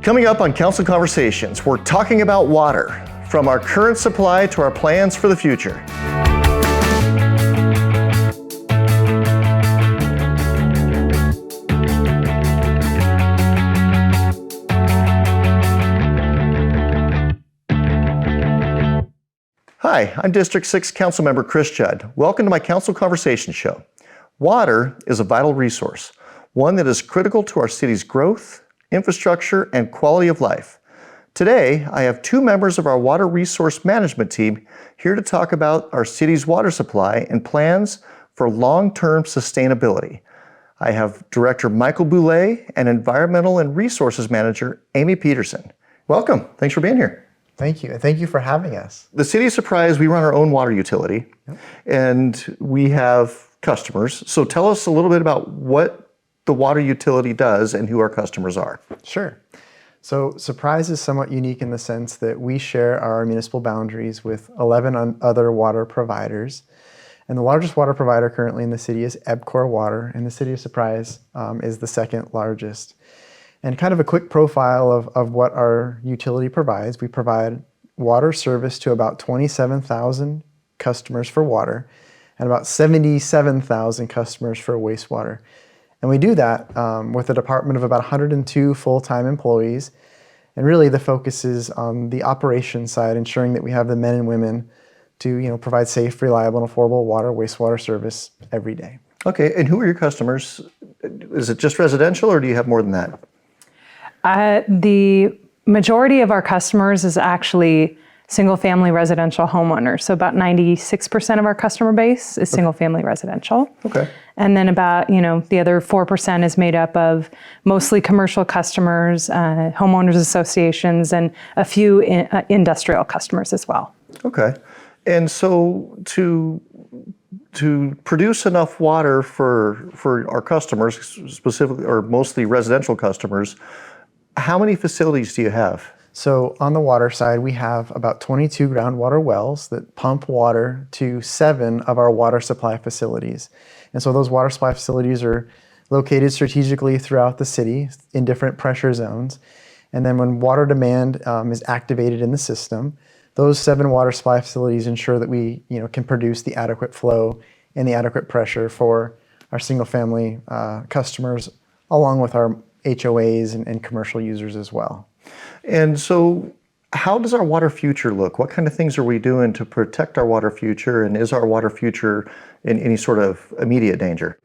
Coming up on Council Conversations, we're talking about water, from our current supply to our plans for the future. Hi, I'm District 6 Councilmember Chris Judd. Welcome to my Council Conversation Show. Water is a vital resource, one that is critical to our city's growth, infrastructure, and quality of life. Today, I have two members of our Water Resource Management team here to talk about our city's water supply and plans for long-term sustainability. I have Director Michael Boule and Environmental and Resources Manager Amy Peterson. Welcome. Thanks for being here. Thank you. Thank you for having us. The City of Surprise, we run our own water utility, and we have customers. So tell us a little bit about what the water utility does and who our customers are. Sure. So Surprise is somewhat unique in the sense that we share our municipal boundaries with 11 other water providers. And the largest water provider currently in the city is EBCOR Water, and the City of Surprise is the second largest. And kind of a quick profile of what our utility provides. We provide water service to about 27,000 customers for water and about 77,000 customers for wastewater. And we do that with a department of about 102 full-time employees. And really the focus is on the operations side, ensuring that we have the men and women to provide safe, reliable, and affordable water, wastewater service every day. Okay, and who are your customers? Is it just residential or do you have more than that? The majority of our customers is actually single-family residential homeowners. So about 96% of our customer base is single-family residential. Okay. And then about, the other 4% is made up of mostly commercial customers, homeowners associations, and a few industrial customers as well. Okay. And so to produce enough water for our customers, specifically or mostly residential customers, how many facilities do you have? So on the water side, we have about 22 groundwater wells that pump water to 7 of our water supply facilities. And so those water supply facilities are located strategically throughout the city in different pressure zones. And then when water demand is activated in the system, those 7 water supply facilities ensure that we can produce the adequate flow and the adequate pressure for our single family customers, along with our HOAs and commercial users as well. And so how does our water future look? What kind of things are we doing to protect our water future? And is our water future in any sort of immediate danger?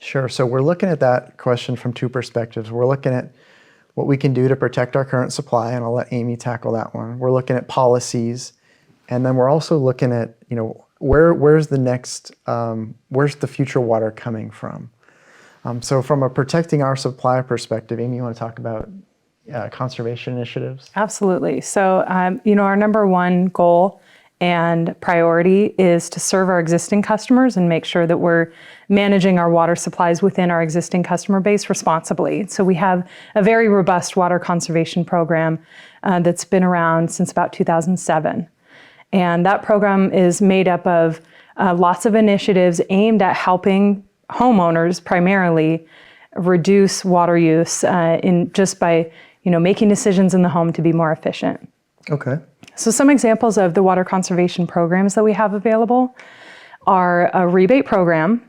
Sure. So we're looking at that question from two perspectives. We're looking at what we can do to protect our current supply, and I'll let Amy tackle that one. We're looking at policies, and then we're also looking at, where's the future water coming from? So from a protecting our supply perspective, Amy, you want to talk about conservation initiatives? Absolutely. So, our number one goal and priority is to serve our existing customers and make sure that we're managing our water supplies within our existing customer base responsibly. So we have a very robust water conservation program that's been around since about 2007. And that program is made up of lots of initiatives aimed at helping homeowners primarily reduce water use by making decisions in the home to be more efficient. Okay. So some examples of the water conservation programs that we have available are a rebate program.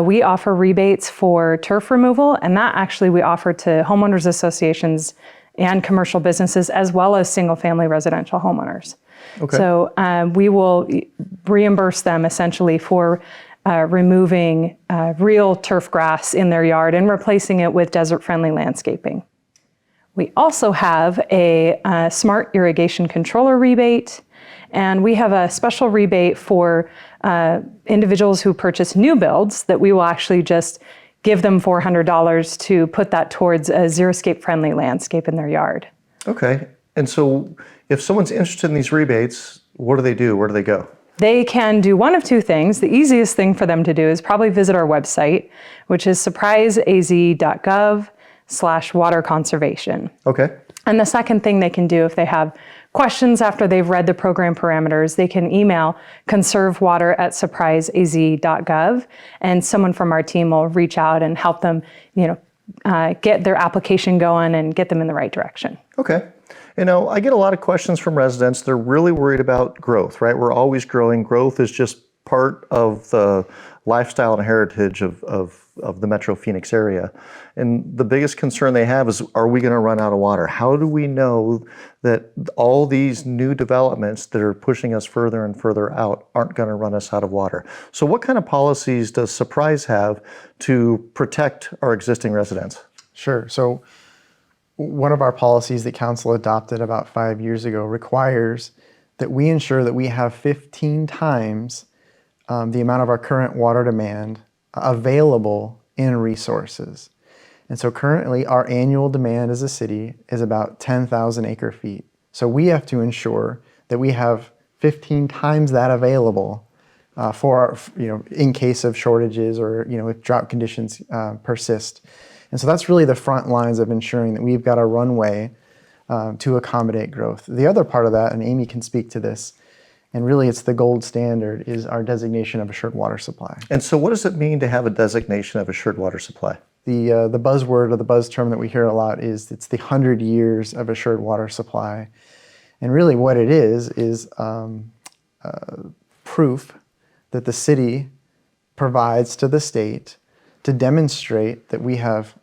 We offer rebates for turf removal, and that actually we offer to homeowners associations and commercial businesses as well as single-family residential homeowners. Okay. So we will reimburse them essentially for removing real turf grass in their yard and replacing it with desert-friendly landscaping. We also have a smart irrigation controller rebate, and we have a special rebate for individuals who purchase new builds that we will actually just give them $400 to put that towards a xeriscape friendly landscape in their yard. Okay. And so if someone's interested in these rebates, what do they do? Where do they go? They can do one of two things. The easiest thing for them to do is probably visit our website, which is surpriseaz.gov/water conservation. Okay. And the second thing they can do if they have questions after they've read the program parameters, they can email conservewater@surpriseaz.gov, and someone from our team will reach out and help them, get their application going and get them in the right direction. Okay. I get a lot of questions from residents. They're really worried about growth, right? We're always growing. Growth is just part of the lifestyle and heritage of the Metro Phoenix area. And the biggest concern they have is, are we going to run out of water? How do we know that all these new developments that are pushing us further and further out aren't going to run us out of water? So what kind of policies does Surprise have to protect our existing residents? Sure. So one of our policies that council adopted about 5 years ago requires that we ensure that we have 15 times the amount of our current water demand available in resources. And so currently our annual demand as a city is about 10,000 acre feet. So we have to ensure that we have 15 times that available for our, in case of shortages or if drought conditions persist. And so that's really the front lines of ensuring that we've got a runway to accommodate growth. The other part of that, and Amy can speak to this, and really it's the gold standard, is our designation of assured water supply. And so what does it mean to have a designation of assured water supply? The buzzword or the buzz term that we hear a lot is it's the 100 years of assured water supply. And really what it is proof that the city provides to the state to demonstrate that we have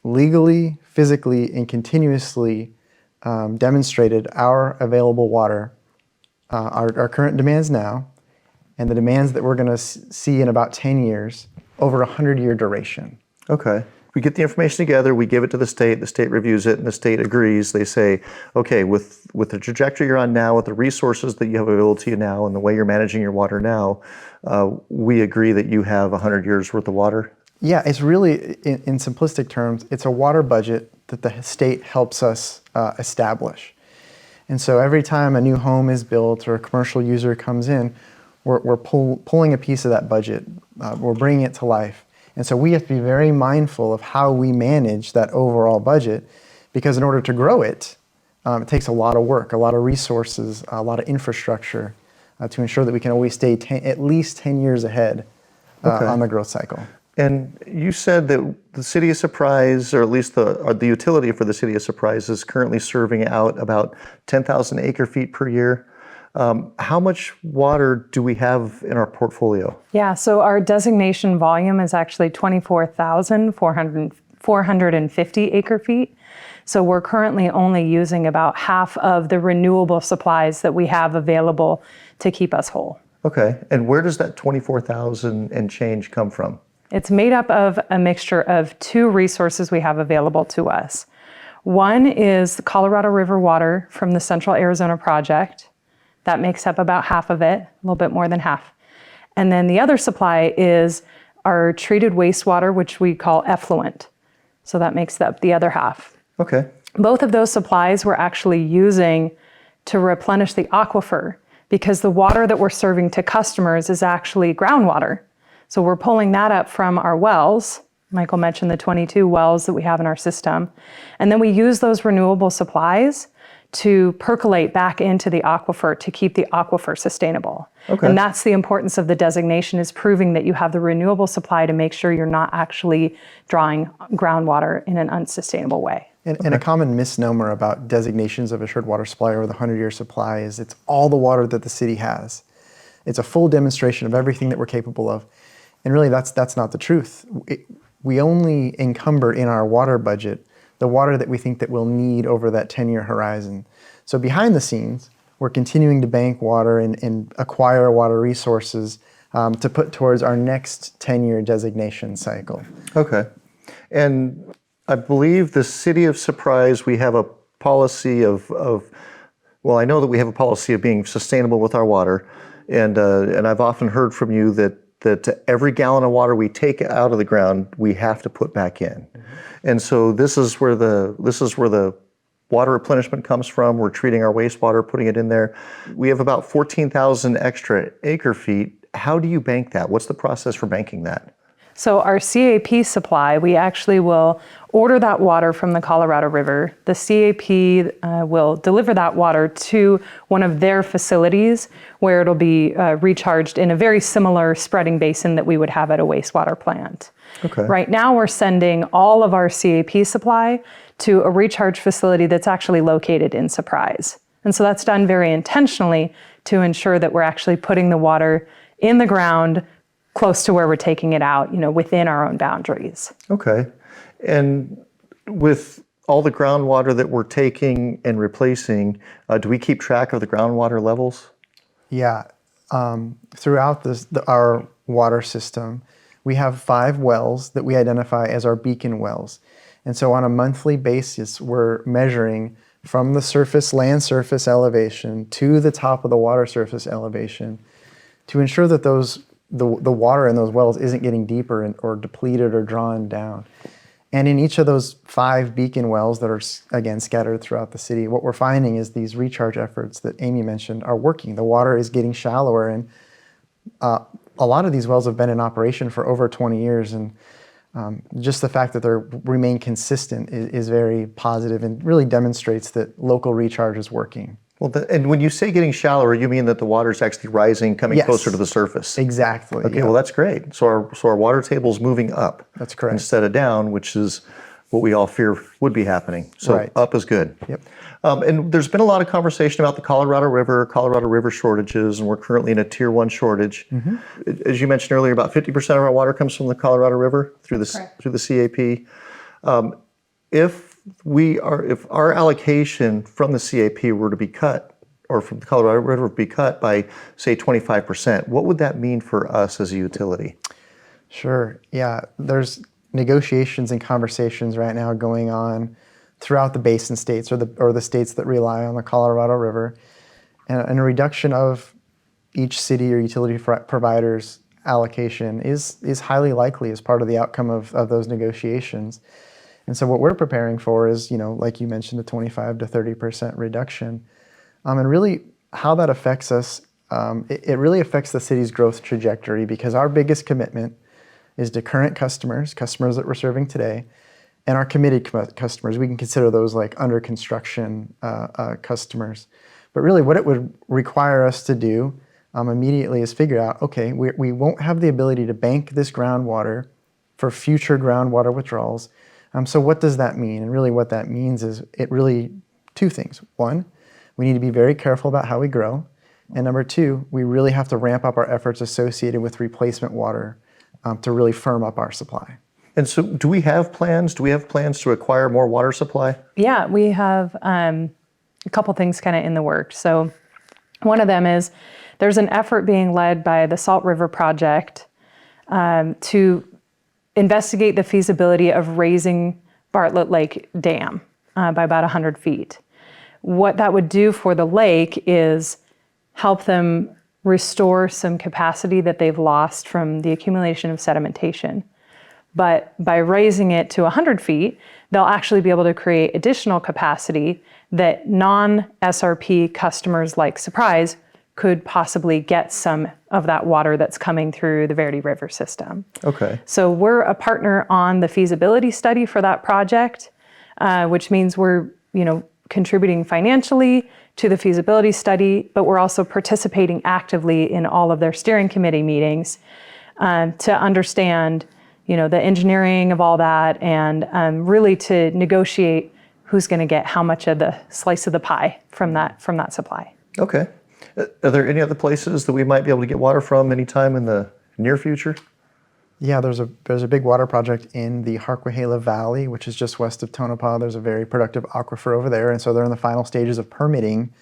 legally, physically, and continuously demonstrated our available water, our current demands now, and the demands that we're going to see in about 10 years over a 100-year duration. Okay. We get the information together, we give it to the state reviews it, and the state agrees. They say, okay, with the trajectory you're on now, with the resources that you have available to you now, and the way you're managing your water now, we agree that you have 100 years worth of water? Yeah, it's really, in simplistic terms, it's a water budget that the state helps us establish. And so every time a new home is built or a commercial user comes in, we're pulling a piece of that budget. We're bringing it to life. And so we have to be very mindful of how we manage that overall budget, because in order to grow it, it takes a lot of work, a lot of resources, a lot of infrastructure to ensure that we can always stay at least 10 years ahead on the growth cycle. And you said that the City of Surprise, or at least the utility for the City of Surprise, is currently serving out about 10,000 acre feet per year. How much water do we have in our portfolio? Yeah, so our designation volume is actually 24,450 acre feet. So we're currently only using about half of the renewable supplies that we have available to keep us whole. Okay, and where does that 24,000 and change come from? It's made up of a mixture of two resources we have available to us. One is the Colorado River water from the Central Arizona Project. That makes up about half of it, a little bit more than half. And then the other supply is our treated wastewater, which we call effluent. So that makes up the other half. Okay. Both of those supplies we're actually using to replenish the aquifer, because the water that we're serving to customers is actually groundwater. So we're pulling that up from our wells. Michael mentioned the 22 wells that we have in our system. And then we use those renewable supplies to percolate back into the aquifer to keep the aquifer sustainable. Okay. And that's the importance of the designation, is proving that you have the renewable supply to make sure you're not actually drawing groundwater in an unsustainable way. And a common misnomer about designations of assured water supply or the 100-year supply is it's all the water that the city has. It's a full demonstration of everything that we're capable of. And really, that's not the truth. We only encumber in our water budget the water that we think that we'll need over that 10-year horizon. So behind the scenes, we're continuing to bank water and acquire water resources to put towards our next 10-year designation cycle. Okay. And I believe the City of Surprise, we have a policy well, I know that we have a policy of being sustainable with our water. And I've often heard from you that every gallon of water we take out of the ground, we have to put back in. Mm-hmm. And so this is where the water replenishment comes from. We're treating our wastewater, putting it in there. We have about 14,000 extra acre feet. How do you bank that? What's the process for banking that? So our CAP supply, we actually will order that water from the Colorado River. The CAP will deliver that water to one of their facilities where it'll be recharged in a very similar spreading basin that we would have at a wastewater plant. Okay. Right now we're sending all of our CAP supply to a recharge facility that's actually located in Surprise. And so that's done very intentionally to ensure that we're actually putting the water in the ground close to where we're taking it out, within our own boundaries. Okay. And with all the groundwater that we're taking and replacing, do we keep track of the groundwater levels? Yeah. Throughout our water system, we have 5 wells that we identify as our beacon wells. And so on a monthly basis, we're measuring from the land surface elevation to the top of the water surface elevation to ensure that the water in those wells isn't getting deeper or depleted or drawn down. And in each of those 5 beacon wells that are, again, scattered throughout the city, what we're finding is these recharge efforts that Amy mentioned are working. The water is getting shallower, and a lot of these wells have been in operation for over 20 years, and just the fact that they remain consistent is very positive and really demonstrates that local recharge is working. Well, and when you say getting shallower, you mean that the water is actually rising, coming Yes. closer to the surface? Exactly. Okay, yeah. well, that's great. So our water table is moving up. That's correct. Instead of down, which is what we all fear would be happening. So Right. up is good. Yep. And there's been a lot of conversation about the Colorado River shortages, and we're currently in a Tier 1 shortage. As you mentioned earlier, about 50% of our water comes from the Colorado River through the CAP. If our allocation from the CAP were to be cut, or from the Colorado River be cut by, say, 25%, what would that mean for us as a utility? Sure. Yeah. There's negotiations and conversations right now going on throughout the basin states or the states that rely on the Colorado River, and a reduction of each city or utility provider's allocation is highly likely as part of the outcome of those negotiations. And so what we're preparing for is, like you mentioned, a 25 to 30% reduction. And really how that affects us, it really affects the city's growth trajectory, because our biggest commitment is to current customers that we're serving today, and our committed customers. We can consider those like under construction customers. But really what it would require us to do immediately is figure out, okay, we won't have the ability to bank this groundwater for future groundwater withdrawals. So what does that mean? And really what that means is two things. One, we need to be very careful about how we grow. And number two, we really have to ramp up our efforts associated with replacement water to really firm up our supply. And so do we have plans? Do we have plans to acquire more water supply? Yeah, we have a couple things kind of in the works. So one of them is there's an effort being led by the Salt River Project to investigate the feasibility of raising Bartlett Lake Dam by about 100 feet. What that would do for the lake is help them restore some capacity that they've lost from the accumulation of sedimentation. But by raising it to 100 feet, they'll actually be able to create additional capacity that non-SRP customers like Surprise could possibly get some of that water that's coming through the Verde River system. Okay. So we're a partner on the feasibility study for that project, which means we're, contributing financially to the feasibility study, but we're also participating actively in all of their steering committee meetings to understand, the engineering of all that, and really to negotiate who's going to get how much of the slice of the pie from that supply. Okay. Are there any other places that we might be able to get water from anytime in the near future? Yeah, there's a big water project in the Harquahala Valley, which is just west of Tonopah. There's a very productive aquifer over there, and so they're in the final stages of permitting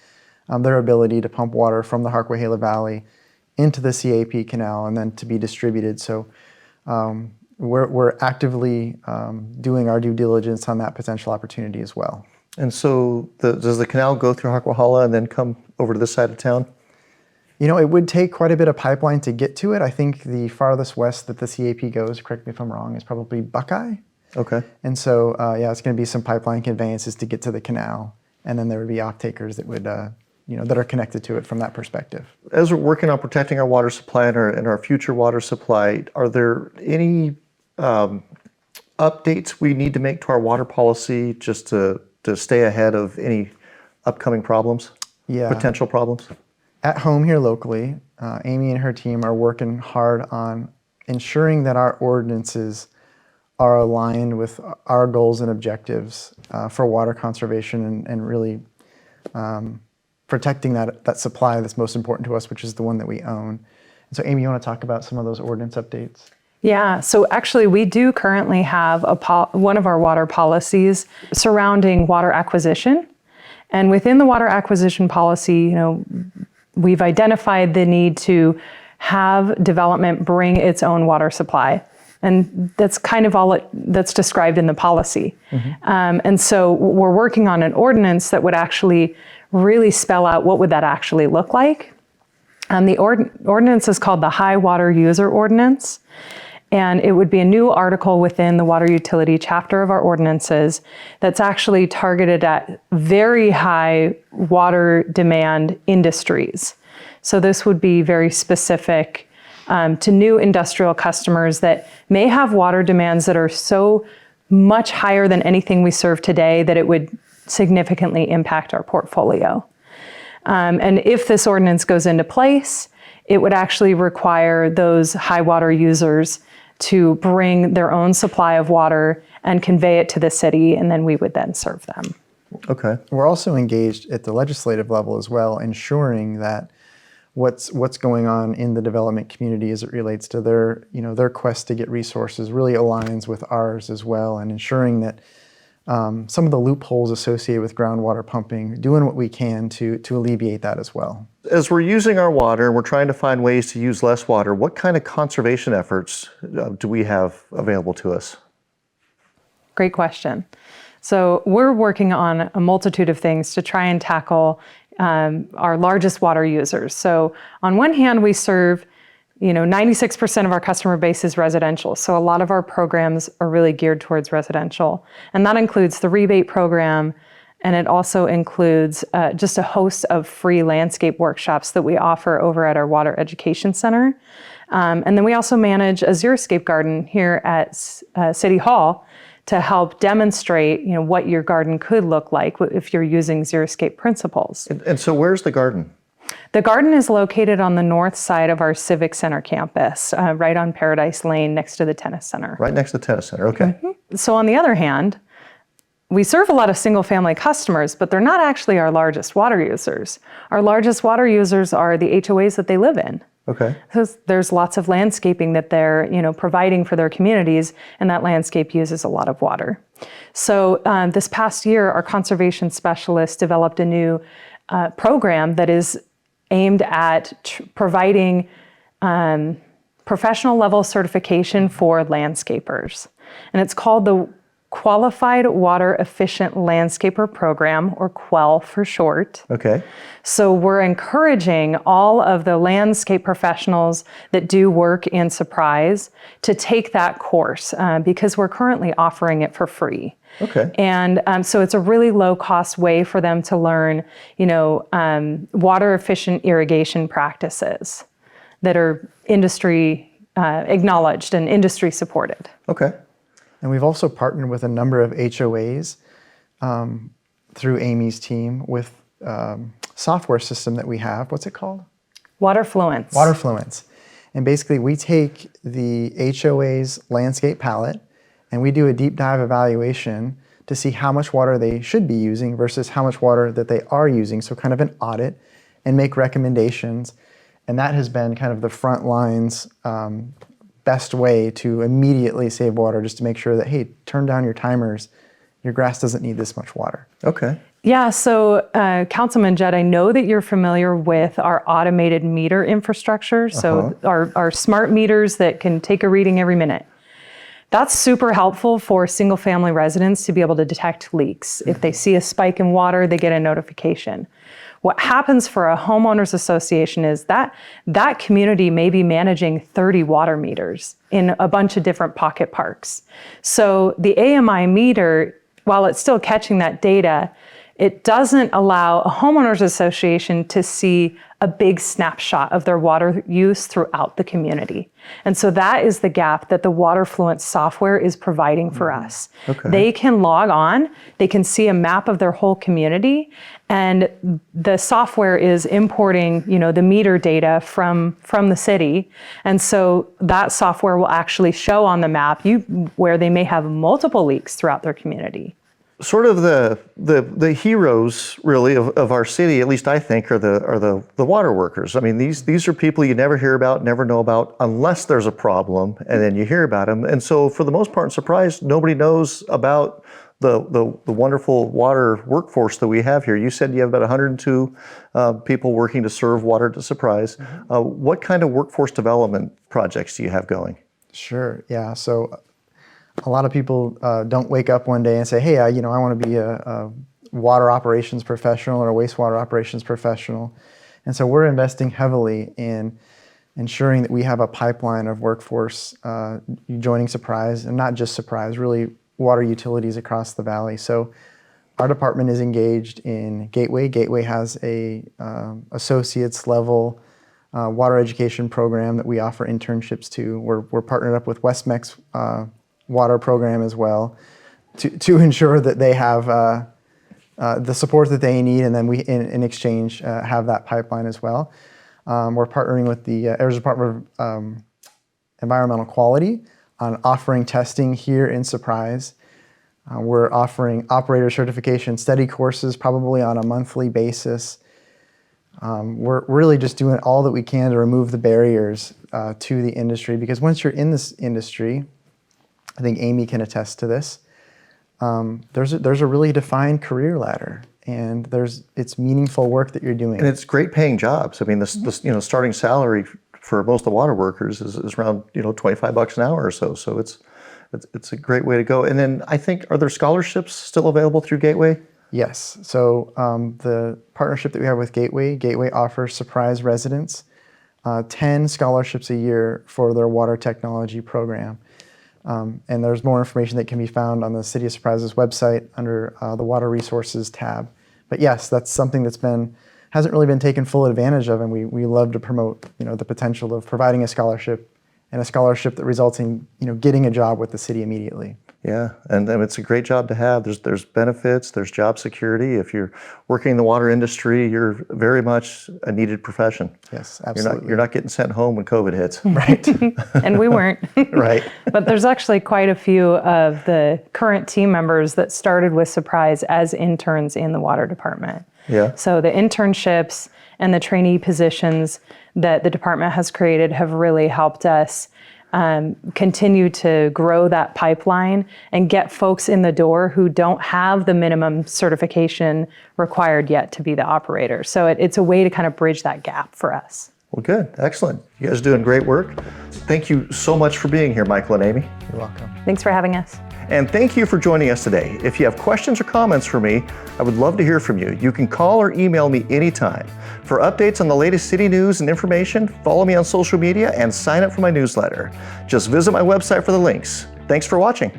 their ability to pump water from the Harquahala Valley into the CAP canal and then to be distributed. So we're actively doing our due diligence on that potential opportunity as well. And so does the canal go through Harquahala and then come over to this side of town? It would take quite a bit of pipeline to get to it. I think the farthest west that the CAP goes, correct me if I'm wrong, is probably Buckeye. Okay. And so, it's going to be some pipeline conveyances to get to the canal. And then there would be off-takers that would, that are connected to it from that perspective. As we're working on protecting our water supply and our future water supply, are there any updates we need to make to our water policy just to stay ahead of any upcoming problems, Yeah. potential problems? At home here locally, Amy and her team are working hard on ensuring that our ordinances are aligned with our goals and objectives for water conservation and really protecting that supply that's most important to us, which is the one that we own. And so Amy, you want to talk about some of those ordinance updates? Yeah, so actually we do currently have one of our water policies surrounding water acquisition. And within the water acquisition policy, we've identified the need to have development bring its own water supply. And that's kind of all that's described in the policy. And so we're working on an ordinance that would actually really spell out what would that actually look like. The ordinance is called the High Water User Ordinance. And it would be a new article within the water utility chapter of our ordinances that's actually targeted at very high water demand industries. So this would be very specific to new industrial customers that may have water demands that are so much higher than anything we serve today that it would significantly impact our portfolio. And if this ordinance goes into place, it would actually require those high water users to bring their own supply of water and convey it to the city, and then we would then serve them. Okay. We're also engaged at the legislative level as well, ensuring that what's going on in the development community as it relates to their quest to get resources really aligns with ours as well, and ensuring that some of the loopholes associated with groundwater pumping, doing what we can to alleviate that as well. As we're using our water and we're trying to find ways to use less water, what kind of conservation efforts do we have available to us? Great question. So we're working on a multitude of things to try and tackle our largest water users. So on one hand, we serve 96% of our customer base is residential. So a lot of our programs are really geared towards residential. And that includes the rebate program. And it also includes just a host of free landscape workshops that we offer over at our Water Education Center. And then we also manage a xeriscape garden here at City Hall to help demonstrate what your garden could look like if you're using xeriscape principles. And so where's the garden? The garden is located on the north side of our Civic Center campus, right on Paradise Lane next to the tennis center. Right next to the tennis center, okay. So on the other hand, we serve a lot of single-family customers, but they're not actually our largest water users. Our largest water users are the HOAs that they live in. Okay. There's lots of landscaping that they're providing for their communities, and that landscape uses a lot of water. So this past year, our conservation specialists developed a new program that is aimed at providing professional level certification for landscapers. And it's called the Qualified Water Efficient Landscaper Program, or QUEL for short. Okay. So we're encouraging all of the landscape professionals that do work in Surprise to take that course because we're currently offering it for free. Okay. And so it's a really low-cost way for them to learn, water-efficient irrigation practices that are industry acknowledged and industry supported. Okay. And we've also partnered with a number of HOAs through Amy's team with software system that we have. What's it called? Waterfluence. Waterfluence. And basically we take the HOA's landscape palette and we do a deep dive evaluation to see how much water they should be using versus how much water that they are using. So kind of an audit and make recommendations. And that has been kind of the front lines best way to immediately save water, just to make sure that, hey, turn down your timers. Your grass doesn't need this much water. Okay. Yeah, so Councilman Judd, I know that you're familiar with our automated meter infrastructure. So our smart meters that can take a reading every minute. That's super helpful for single family residents to be able to detect leaks. If they see a spike in water, they get a notification. What happens for a homeowners association is that community may be managing 30 water meters in a bunch of different pocket parks. So the AMI meter, while it's still catching that data, it doesn't allow a homeowners association to see a big snapshot of their water use throughout the community. And so that is the gap that the Waterfluence software is providing for us. Okay. They can log on, they can see a map of their whole community, and the software is importing, the meter data from the city. And so that software will actually show on the map where they may have multiple leaks throughout their community. Sort of the heroes, really, of our city, at least I think, are the water workers. I mean, these are people you never hear about, never know about, unless there's a problem, and then you hear about them. And so, for the most part, I'm surprised nobody knows about the wonderful water workforce that we have here. You said you have about 102 people working to serve water to Surprise. What kind of workforce development projects do you have going? Sure, yeah. So a lot of people don't wake up one day and say, hey, I want to be a water operations professional or a wastewater operations professional. And so we're investing heavily in ensuring that we have a pipeline of workforce joining Surprise, and not just Surprise, really water utilities across the valley. So our department is engaged in Gateway. Gateway has a associates level water education program that we offer internships to. We're partnered up with Westmec's water program as well to ensure that they have the support that they need, and then we in exchange have that pipeline as well. We're partnering with the Arizona Department of Environmental Quality on offering testing here in Surprise. We're offering operator certification study courses probably on a monthly basis. We're really just doing all that we can to remove the barriers to the industry, because once you're in this industry, I think Amy can attest to this, there's a really defined career ladder, and it's meaningful work that you're doing. And it's great paying jobs. I mean, the starting salary for most of the water workers is around $25 an hour or so. So it's a great way to go. And then I think, are there scholarships still available through Gateway? Yes. So the partnership that we have with Gateway offers Surprise residents 10 scholarships a year for their water technology program. And there's more information that can be found on the City of Surprise's website under the Water Resources tab. But yes, that's something hasn't really been taken full advantage of, and we love to promote the potential of providing a scholarship, and a scholarship that results in getting a job with the city immediately. Yeah, and it's a great job to have. There's benefits, there's job security. If you're working in the water industry, you're very much a needed profession. Yes, absolutely. You're not getting sent home when COVID hits. Right. And we weren't. Right. But there's actually quite a few of the current team members that started with Surprise as interns in the water department. Yeah. So the internships and the trainee positions that the department has created have really helped us continue to grow that pipeline and get folks in the door who don't have the minimum certification required yet to be the operator. So it's a way to kind of bridge that gap for us. Well, good. Excellent. You guys are doing great work. Thank you so much for being here, Michael and Amy. You're welcome. Thanks for having us. And thank you for joining us today. If you have questions or comments for me, I would love to hear from you. You can call or email me anytime. For updates on the latest city news and information, follow me on social media and sign up for my newsletter. Just visit my website for the links. Thanks for watching.